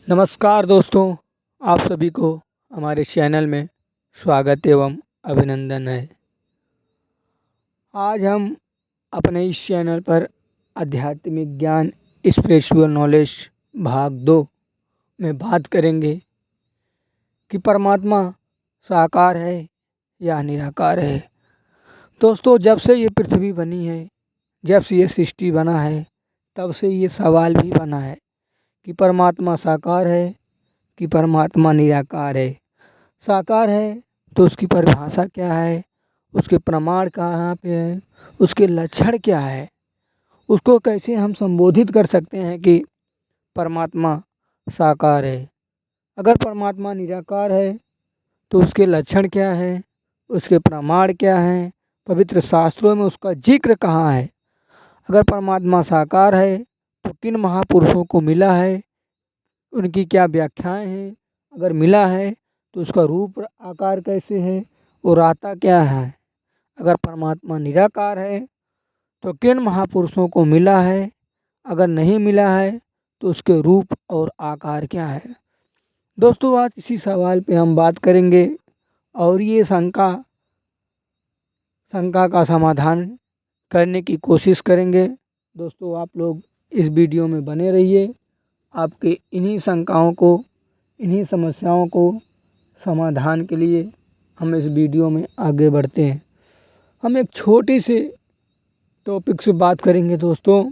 नमस्कार दोस्तों, आप सभी को हमारे चैनल में स्वागत एवं अभिनंदन है। आज हम अपने इस चैनल पर आध्यात्मिक ज्ञान स्पिरिचुअल नॉलेज भाग 2 में बात करेंगे कि परमात्मा साकार है या निराकार है। दोस्तों, जब से ये पृथ्वी बनी है, जब से ये सृष्टि बना है, तब से ये सवाल भी बना है कि परमात्मा साकार है कि परमात्मा निराकार है। साकार है तो उसकी परिभाषा क्या है, उसके प्रमाण कहाँ पे हैं, उसके लक्षण क्या है, उसको कैसे हम संबोधित कर सकते हैं कि परमात्मा साकार है। अगर परमात्मा निराकार है तो उसके लक्षण क्या है, उसके प्रमाण क्या हैं, पवित्र शास्त्रों में उसका जिक्र कहाँ है। अगर परमात्मा साकार है तो किन महापुरुषों को मिला है, उनकी क्या व्याख्याएं हैं, अगर मिला है तो उसका रूप आकार कैसे है और आता क्या है। अगर परमात्मा निराकार है तो किन महापुरुषों को मिला है, अगर नहीं मिला है तो उसके रूप और आकार क्या है। दोस्तों, आज इसी सवाल पे हम बात करेंगे और ये शंका का समाधान करने की कोशिश करेंगे। दोस्तों, आप लोग इस वीडियो में बने रहिए। आपके इन्हीं शंकाओं को, इन्हीं समस्याओं को समाधान के लिए हम इस वीडियो में आगे बढ़ते हैं। हम एक छोटी सी टॉपिक से बात करेंगे दोस्तों,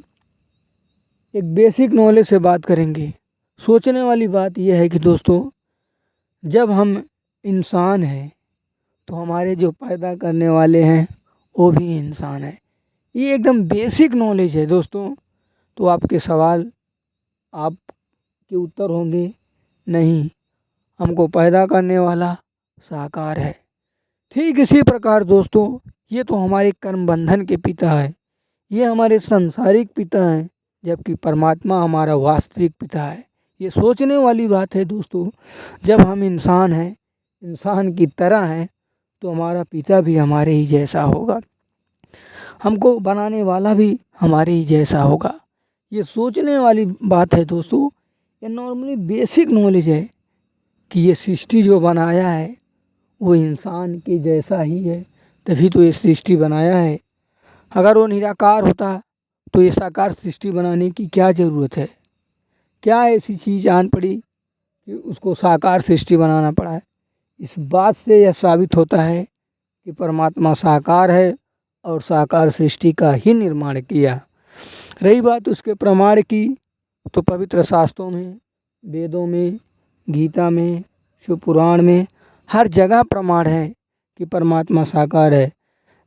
एक बेसिक नॉलेज से बात करेंगे। सोचने वाली बात यह है कि दोस्तों, जब हम इंसान हैं तो हमारे जो पैदा करने वाले हैं वो भी इंसान है। ये एकदम बेसिक नॉलेज है दोस्तों। तो आपके सवाल, आपके उत्तर होंगे, नहीं, हमको पैदा करने वाला साकार है। ठीक इसी प्रकार दोस्तों, ये तो हमारे कर्म बंधन के पिता है, ये हमारे सांसारिक पिता हैं, जबकि परमात्मा हमारा वास्तविक पिता है। ये सोचने वाली बात है दोस्तों। जब हम इंसान हैं, इंसान की तरह हैं, तो हमारा पिता भी हमारे ही जैसा होगा, हमको बनाने वाला भी हमारे ही जैसा होगा। ये सोचने वाली बात है दोस्तों। ये नॉर्मली बेसिक नॉलेज है कि ये सृष्टि जो बनाया है वो इंसान के जैसा ही है, तभी तो ये सृष्टि बनाया है। अगर वो निराकार होता तो ये साकार सृष्टि बनाने की क्या ज़रूरत है। क्या ऐसी चीज़ आन पड़ी कि उसको साकार सृष्टि बनाना पड़ा है। इस बात से यह साबित होता है कि परमात्मा साकार है और साकार सृष्टि का ही निर्माण किया। रही बात उसके प्रमाण की, तो पवित्र शास्त्रों में, वेदों में, गीता में, शिव पुराण में हर जगह प्रमाण है कि परमात्मा साकार है।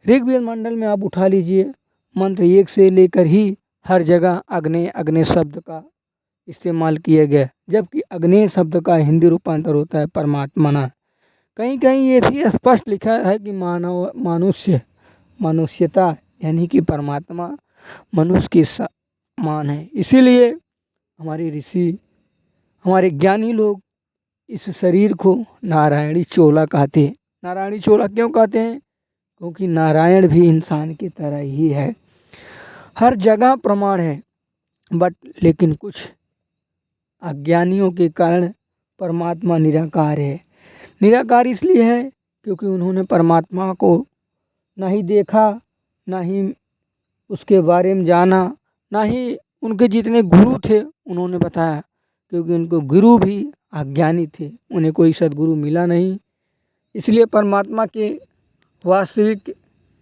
ऋग्वेद मंडल में आप उठा लीजिए, मंत्र 1 से लेकर ही हर जगह अग्नि अग्नि शब्द का इस्तेमाल किया गया, जबकि अग्नि शब्द का हिंदी रूपांतर होता है परमात्मना। कहीं कहीं ये भी स्पष्ट लिखा है कि मनुष्यता यानी कि परमात्मा मनुष्य के समान है। इसीलिए हमारे ऋषि, हमारे ज्ञानी लोग इस शरीर को नारायणी चोला कहते हैं। नारायणी चोला क्यों कहते हैं? क्योंकि नारायण भी इंसान की तरह ही है। हर जगह प्रमाण है, लेकिन कुछ अज्ञानियों के कारण परमात्मा निराकार है। निराकार इसलिए है क्योंकि उन्होंने परमात्मा को ना ही देखा, ना ही उसके बारे में जाना, ना ही उनके जितने गुरु थे उन्होंने बताया, क्योंकि उनको गुरु भी अज्ञानी थे, उन्हें कोई सद्गुरु मिला नहीं। इसलिए परमात्मा के वास्तविक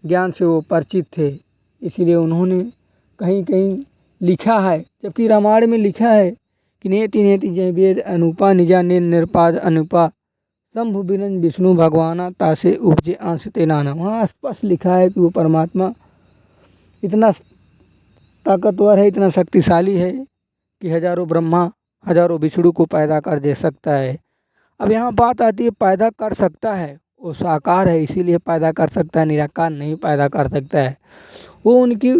ज्ञान से वो परिचित थे। इसलिए उन्होंने कहीं कहीं लिखा है, जबकि रामायण में लिखा है कि नेति नेति जय वेद अनुपा निजा ने निरपाद अनुपा शंभु बिरंज विष्णु भगवाना तासे उपजे अंश तेनाना। वहाँ स्पष्ट लिखा है कि वो परमात्मा इतना ताकतवर है, इतना शक्तिशाली है कि हजारों ब्रह्मा, हजारों विष्णु को पैदा कर दे सकता है। अब यहाँ बात आती है, पैदा कर सकता है, वो साकार है इसीलिए पैदा कर सकता है, निराकार नहीं पैदा कर सकता है। वो उनकी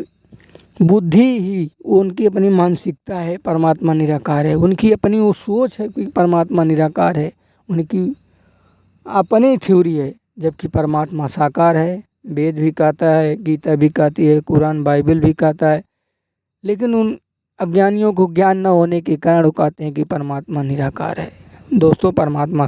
बुद्धि ही, वो उनकी अपनी मानसिकता है, परमात्मा निराकार है। उनकी अपनी वो सोच है कि परमात्मा निराकार है, उनकी अपनी थ्योरी है, जबकि परमात्मा साकार है। वेद भी कहता है, गीता भी कहती है, कुरान बाइबल भी कहता है, लेकिन उन अज्ञानियों को ज्ञान न होने के कारण वो कहते हैं कि परमात्मा निराकार है। दोस्तों, परमात्मा